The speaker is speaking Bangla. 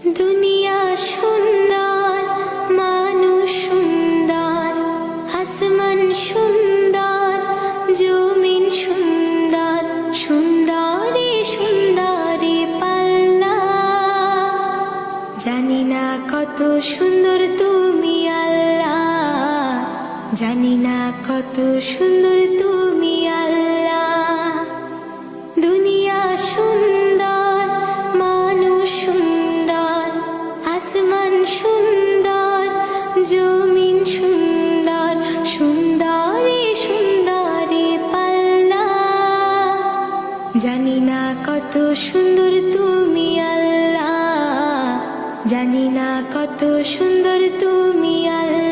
দুনিয়া সুন্দর, মানুষ সুন্দর, আসমান সুন্দর, জমিন সুন্দর, সুন্দরী সুন্দরী পাল্লা। জানি না কত সুন্দর তুমি আল্লাহ, জানি না কত সুন্দর তুমি আল্লাহ। দুনিয়া সুন্দর, মানুষ সুন্দর, আসমান সুন্দর, জমিন সুন্দর, সুন্দরী সুন্দরী পাল্লা। জানি না কত সুন্দর তুমি আল্লাহ, জানি না কত সুন্দর তুমি আল্লাহ।